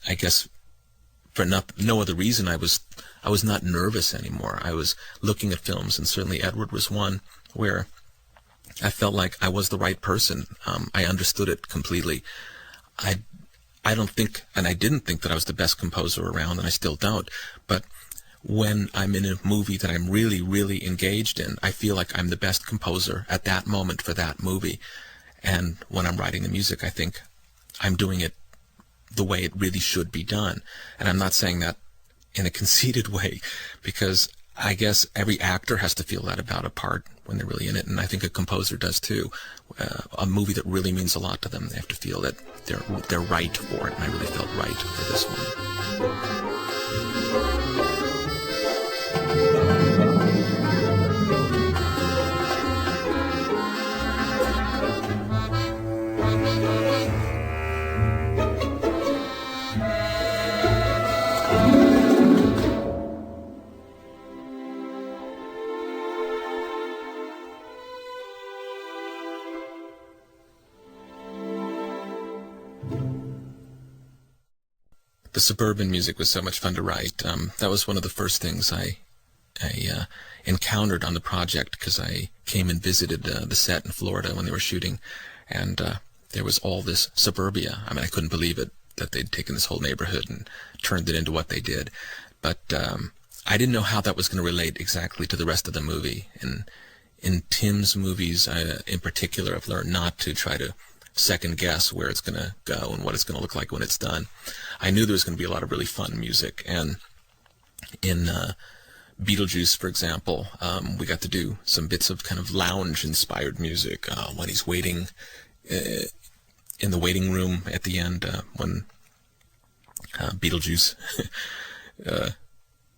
I guess for no other reason, I was not nervous anymore. I was looking at films, and certainly Edward was one where I felt like I was the right person. I understood it completely. I don't think, and I didn't think that I was the best composer around, and I still don't, but when I'm in a movie that I'm really, really engaged in, I feel like I'm the best composer at that moment for that movie. And when I'm writing the music, I think I'm doing it the way it really should be done. And I'm not saying that in a conceited way, because I guess every actor has to feel that about a part when they're really in it, and I think a composer does too. A movie that really means a lot to them, they have to feel that they're right for it, and I really felt right for this one. The suburban music was so much fun to write. That was one of the first things I encountered on the project, because I came and visited the set in Florida when they were shooting, and there was all this suburbia. I mean, I couldn't believe it, that they'd taken this whole neighborhood and turned it into what they did. But I didn't know how that was going to relate exactly to the rest of the movie. And in Tim's movies, in particular, I've learned not to try to second guess where it's going to go and what it's going to look like when it's done. I knew there was going to be a lot of really fun music, and in Beetlejuice, for example, we got to do some bits of kind of lounge-inspired music when he's waiting in the waiting room at the end, when Beetlejuice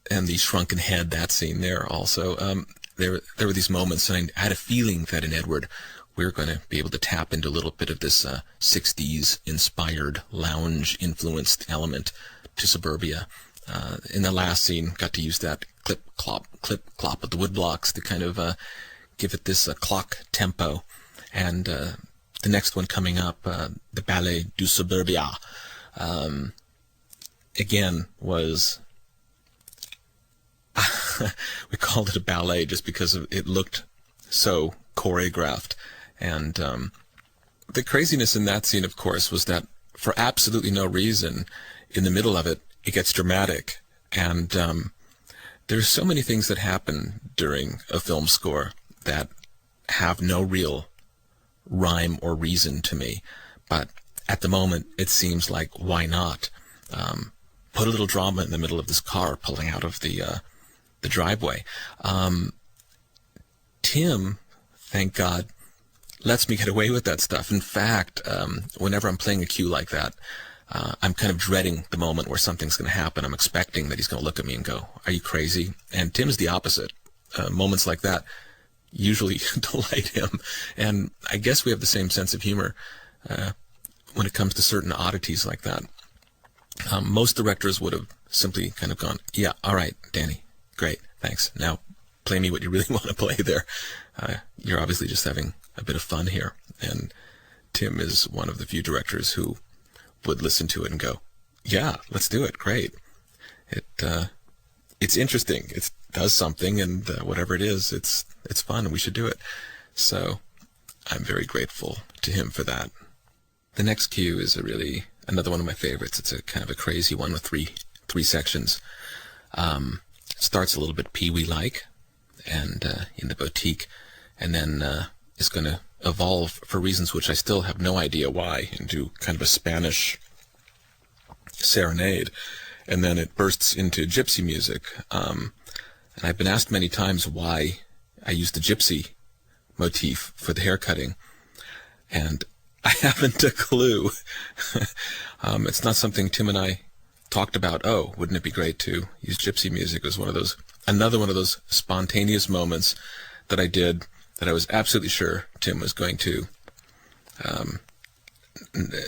and the shrunken head, that scene there also. There were these moments, and I had a feeling that in Edward, we're going to be able to tap into a little bit of this 60s-inspired, lounge-influenced element to suburbia. In the last scene, got to use that clip-clop of the woodblocks to kind of give it this clock tempo. And the next one coming up, the Ballet du Suburbia, again, was... we called it a ballet just because it looked so choreographed. And the craziness in that scene, of course, was that for absolutely no reason, in the middle of it, it gets dramatic. And there's so many things that happen during a film score that have no real rhyme or reason to me. But at the moment, it seems like, why not? Put a little drama in the middle of this car pulling out of the driveway. Tim, thank God, lets me get away with that stuff. In fact, whenever I'm playing a cue like that, I'm kind of dreading the moment where something's going to happen. I'm expecting that he's going to look at me and go, "Are you crazy?" And Tim's the opposite. Moments like that usually delight him. And I guess we have the same sense of humor when it comes to certain oddities like that. Most directors would have simply kind of gone, "Yeah, all right, Danny, great, thanks. Now play me what you really want to play there. You're obviously just having a bit of fun here." And Tim is one of the few directors who would listen to it and go, "Yeah, let's do it. Great. It's interesting. It does something, and whatever it is, it's fun, and we should do it." So I'm very grateful to him for that. The next cue is another one of my favorites. It's a kind of a crazy one with three sections. Starts a little bit Pee-wee-like, and in the boutique, and then is going to evolve, for reasons which I still have no idea why, into kind of a Spanish serenade, and then it bursts into gypsy music. And I've been asked many times why I use the gypsy motif for the haircutting, and I haven't a clue. It's not something Tim and I talked about. Oh, wouldn't it be great to use gypsy music? It was another one of those spontaneous moments that I did, that I was absolutely sure Tim was going to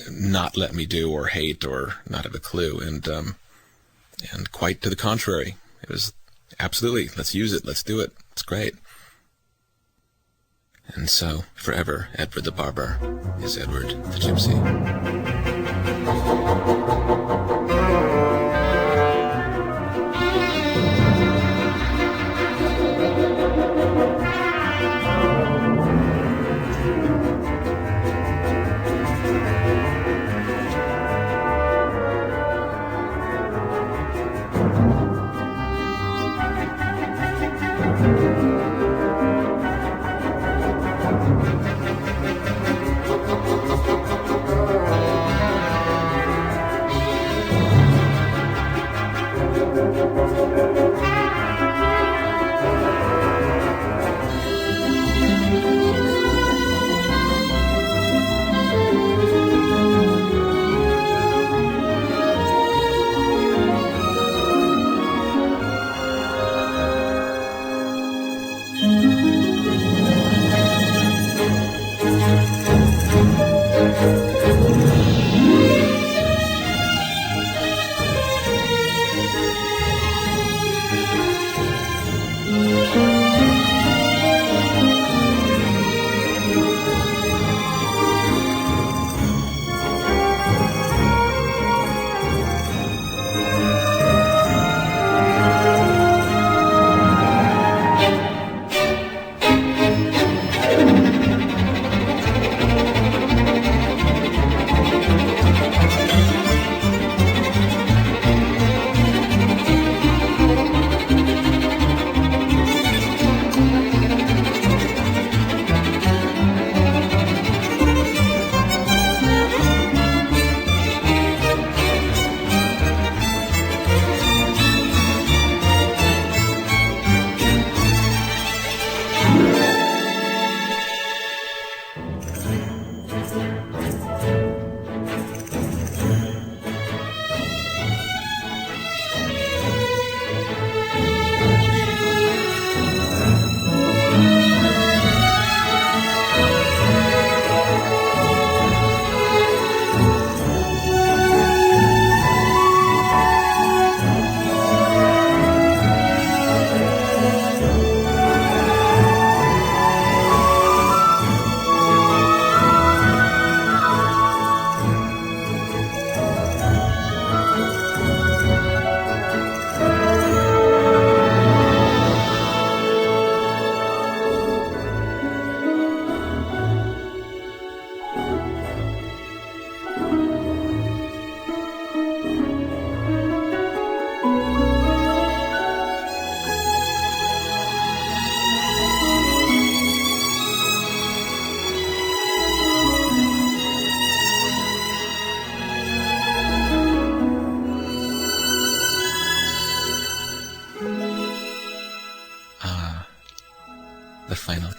not let me do, or hate, or not have a clue. And quite to the contrary. It was absolutely, let's use it, let's do it, it's great. And so, forever, Edward the Barber is Edward the Gypsy.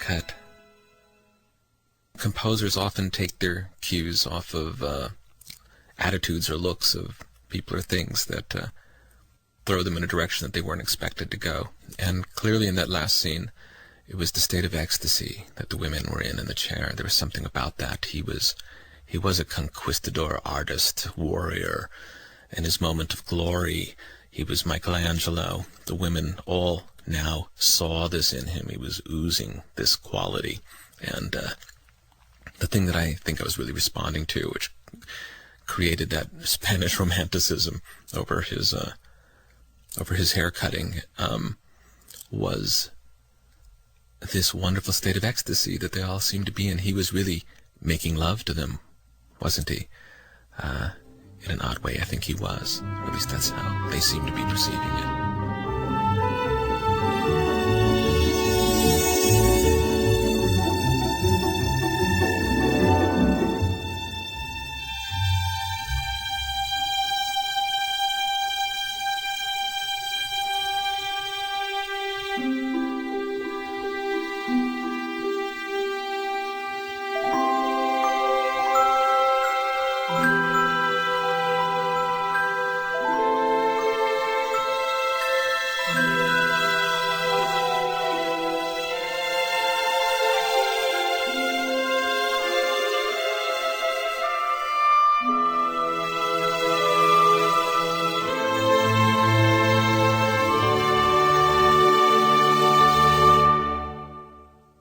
that composers often take their cues off of attitudes or looks of people or things that throw them in a direction that they weren't expected to go. And clearly in that last scene, it was the state of ecstasy that the women were in the chair. There was something about that. He was a conquistador, artist, warrior. In his moment of glory, he was Michelangelo. The women all now saw this in him. He was oozing this quality. And the thing that I think I was really responding to, which created that Spanish romanticism over his hair cutting, was this wonderful state of ecstasy that they all seemed to be in. He was really making love to them, wasn't he? In an odd way, I think he was. Or at least that's how they seemed to be perceiving it.